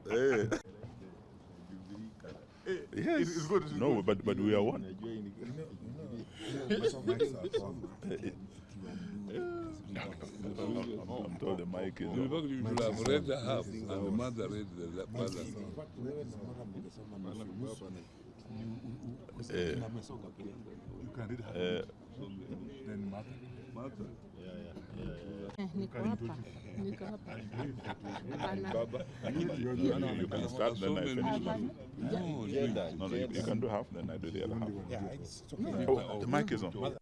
Yes. It's good. No, but we are one. I'm told the mic is on. You should have read the half, and the mother read the father. You can read half. Then mother. You can start, then I finish. No, you can do half, then I do the other half. Oh, the mic is on.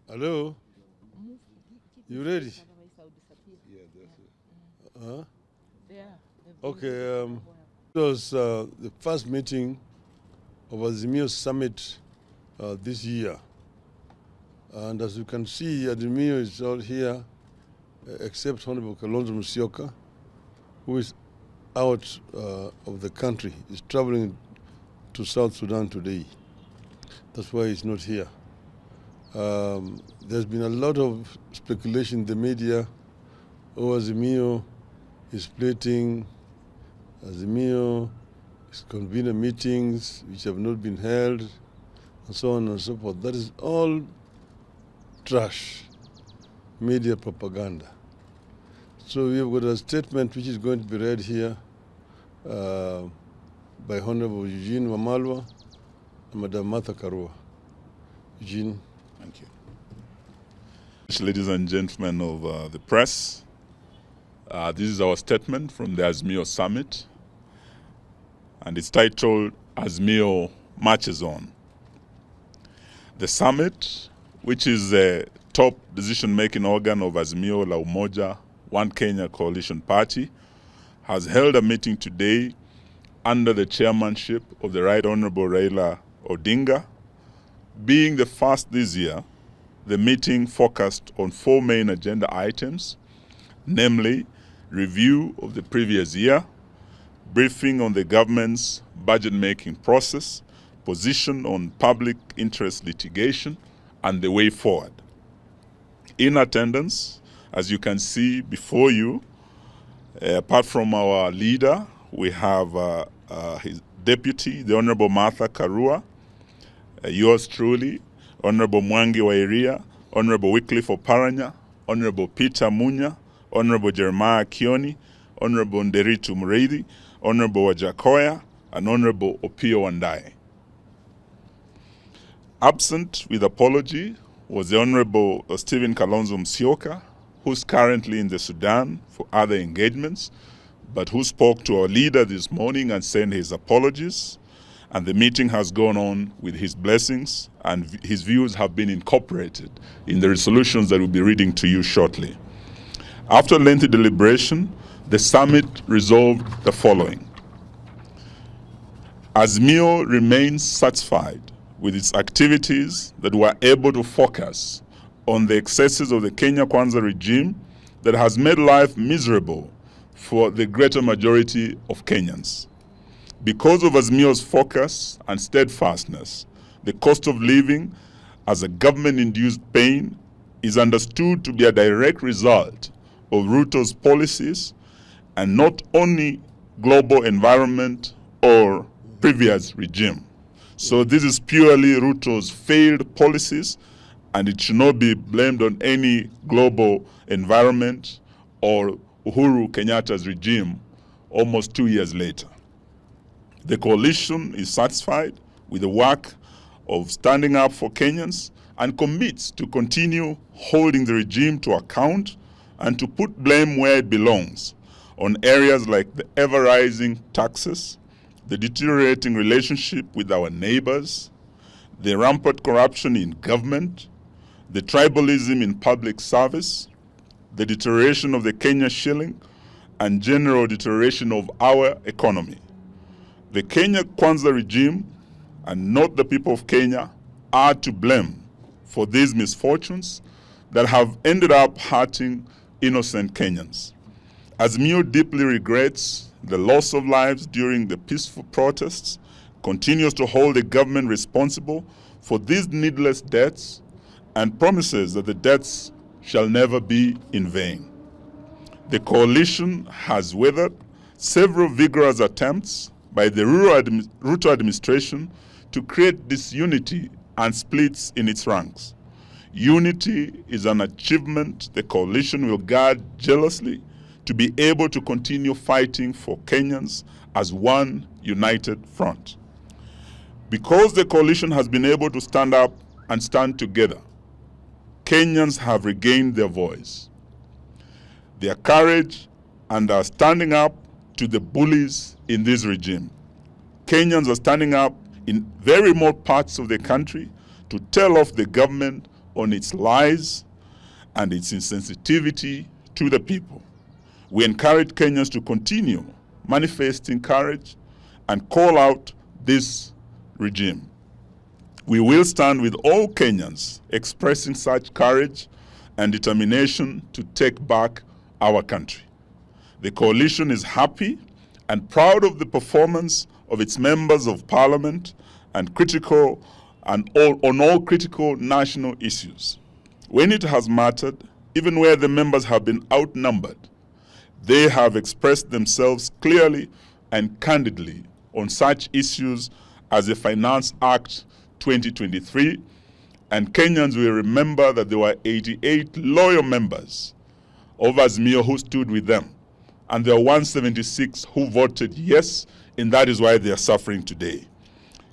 Hello? You ready? Yeah, that's it. Huh? Okay. It was the first meeting of SYMO summit this year. And as you can see, SYMO is all here, except Honorable Kalonzo Musyoka, who is out of the country. He's traveling to South Sudan today. That's why he's not here. There's been a lot of speculation in the media. SYMO is splitting, SYMO is convening meetings which have not been held, and so on and so forth. That is all trash, media propaganda. So we have got a statement which is going to be read here by Honorable Eugene Wamalwa and Madam Martha Karua. Eugene. Thank you. Ladies and gentlemen of the press, this is our statement from the SYMO Summit, and it's titled SYMO Marches On. The summit, which is the top decision-making organ of SYMO La Umoja One Kenya Coalition Party, has held a meeting today under the chairmanship of the Right Honorable Raila Odinga. Being the first this year, the meeting focused on 4 main agenda items, namely review of the previous year, briefing on the government's budget-making process, position on public interest litigation, and the way forward. In attendance, as you can see before you, apart from our leader, we have his deputy, the Honorable Martha Karua, yours truly, Honorable Mwangi Wairia, Honorable Wycliffe Oparanya, Honorable Peter Munya, Honorable Jeremiah Kioni, Honorable Nderitu Mreithi, Honorable Wajakoya, and Honorable Opio Wandae. Absent with apology was the Honorable Stephen Kalonzo Musyoka, who's currently in the Sudan for other engagements, but who spoke to our leader this morning and sent his apologies. And the meeting has gone on with his blessings, and his views have been incorporated in the resolutions that we'll be reading to you shortly. After lengthy deliberation, the summit resolved the following. SYMO remains satisfied with its activities that were able to focus on the excesses of the Kenya Kwanza regime that has made life miserable for the greater majority of Kenyans. Because of SYMO's focus and steadfastness, the cost of living as a government-induced pain is understood to be a direct result of Ruto's policies and not only global environment or previous regime. So this is purely Ruto's failed policies, and it should not be blamed on any global environment or Uhuru Kenyatta's regime almost 2 years later. The coalition is satisfied with the work of standing up for Kenyans and commits to continue holding the regime to account and to put blame where it belongs on areas like the ever-rising taxes, the deteriorating relationship with our neighbors, the rampant corruption in government, the tribalism in public service, the deterioration of the Kenya shilling, and general deterioration of our economy. The Kenya Kwanza regime, and not the people of Kenya, are to blame for these misfortunes that have ended up hurting innocent Kenyans. SYMO deeply regrets the loss of lives during the peaceful protests, continues to hold the government responsible for these needless deaths, and promises that the deaths shall never be in vain. The coalition has weathered several vigorous attempts by the Ruto administration to create disunity and splits in its ranks. Unity is an achievement the coalition will guard jealously to be able to continue fighting for Kenyans as one united front. Because the coalition has been able to stand up and stand together, Kenyans have regained their voice, their courage, and are standing up to the bullies in this regime. Kenyans are standing up in very remote parts of the country to tell off the government on its lies and its insensitivity to the people. We encourage Kenyans to continue manifesting courage and call out this regime. We will stand with all Kenyans expressing such courage and determination to take back our country. The coalition is happy and proud of the performance of its members of parliament and on all critical national issues. When it has mattered, even where the members have been outnumbered, they have expressed themselves clearly and candidly on such issues as the Finance Act 2023, and Kenyans will remember that there were 88 loyal members of SYMO who stood with them, and there are 176 who voted yes, and that is why they are suffering today.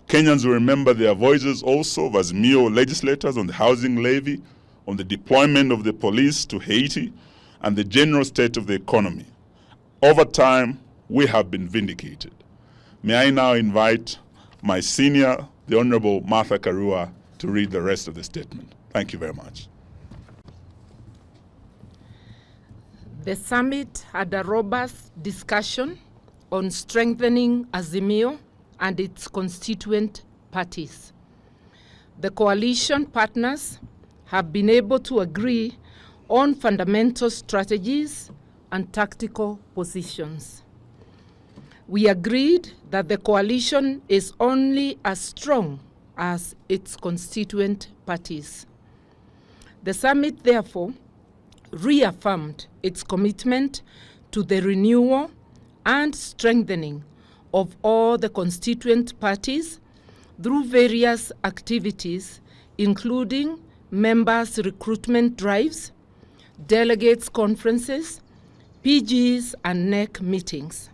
Kenyans will remember their voices also of SYMO legislators on the housing levy, on the deployment of the police to Haiti, and the general state of the economy. Over time, we have been vindicated. May I now invite my senior, the Honorable Martha Karua, to read the rest of the statement. Thank you very much. The summit had a robust discussion on strengthening SYMO and its constituent parties. The coalition partners have been able to agree on fundamental strategies and tactical positions. We agreed that the coalition is only as strong as its constituent parties. The summit, therefore, reaffirmed its commitment to the renewal and strengthening of all the constituent parties through various activities, including members' recruitment drives, delegates' conferences, PGs, and NEC meetings.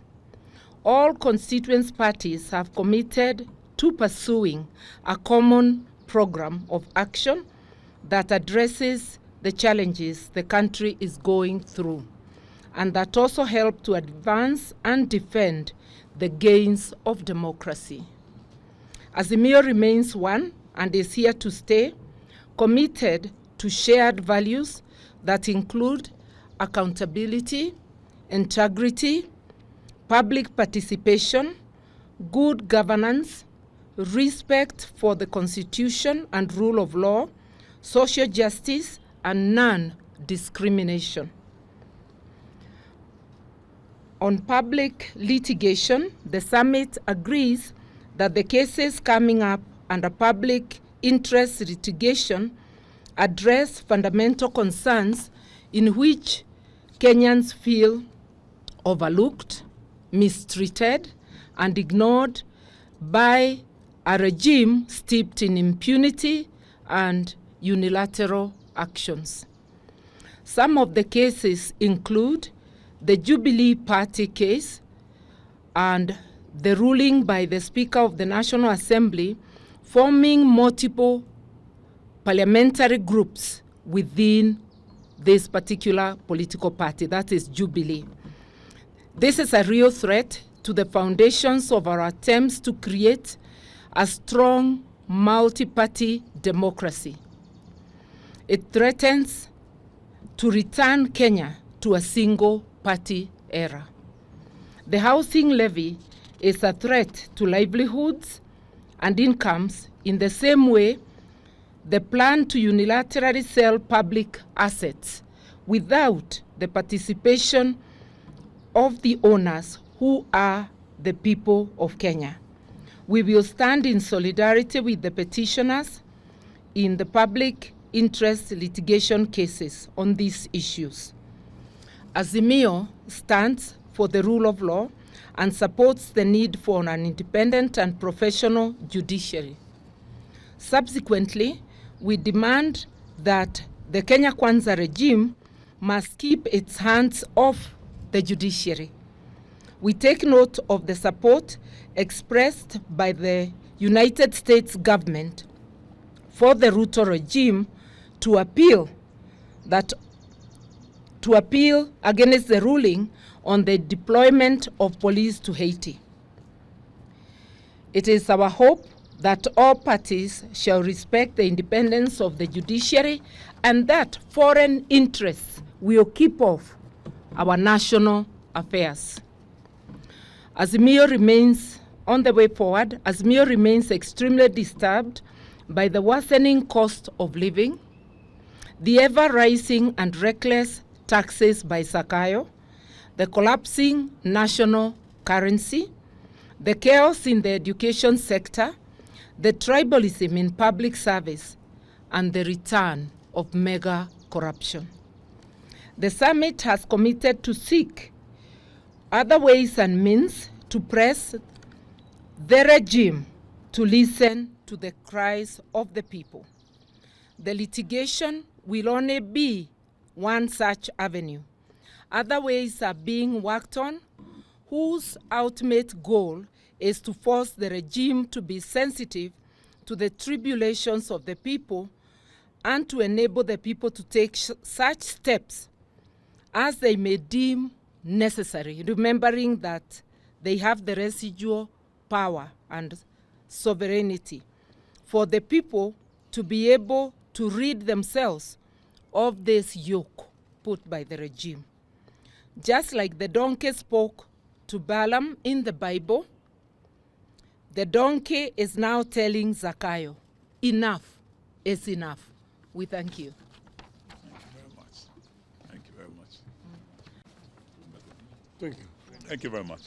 All constituent parties have committed to pursuing a common program of action that addresses the challenges the country is going through, and that also help to advance and defend the gains of democracy. SYMO remains one and is here to stay, committed to shared values that include accountability, integrity, public participation, good governance, respect for the Constitution and rule of law, social justice, and non-discrimination. On public litigation, the summit agrees that the cases coming up under public interest litigation address fundamental concerns in which Kenyans feel overlooked, mistreated, and ignored by a regime steeped in impunity and unilateral actions. Some of the cases include the Jubilee Party case and the ruling by the Speaker of the National Assembly forming multiple parliamentary groups within this particular political party, that is Jubilee. This is a real threat to the foundations of our attempts to create a strong multi-party democracy. It threatens to return Kenya to a single-party era. The housing levy is a threat to livelihoods and incomes in the same way the plan to unilaterally sell public assets without the participation of the owners who are the people of Kenya. We will stand in solidarity with the petitioners in the public interest litigation cases on these issues. Azimio stands for the rule of law and supports the need for an independent and professional judiciary. Subsequently, we demand that the Kenya Kwanza regime must keep its hands off the judiciary. We take note of the support expressed by the United States government for the Ruto regime to appeal against the ruling on the deployment of police to Haiti. It is our hope that all parties shall respect the independence of the judiciary and that foreign interests will keep off our national affairs. Azimio remains on the way forward. Azimio remains extremely disturbed by the worsening cost of living, the ever-rising and reckless taxes by Zakayo, the collapsing national currency, the chaos in the education sector, the tribalism in public service, and the return of mega corruption. The summit has committed to seek other ways and means to press the regime to listen to the cries of the people. The litigation will only be one such avenue. Other ways are being worked on, whose ultimate goal is to force the regime to be sensitive to the tribulations of the people and to enable the people to take such steps as they may deem necessary, remembering that they have the residual power and sovereignty for the people to be able to rid themselves of this yoke put by the regime. Just like the donkey spoke to Balaam in the Bible, the donkey is now telling Zakayo, enough is enough. We thank you. Thank you very much. Thank you very much. Thank you. Thank you very much.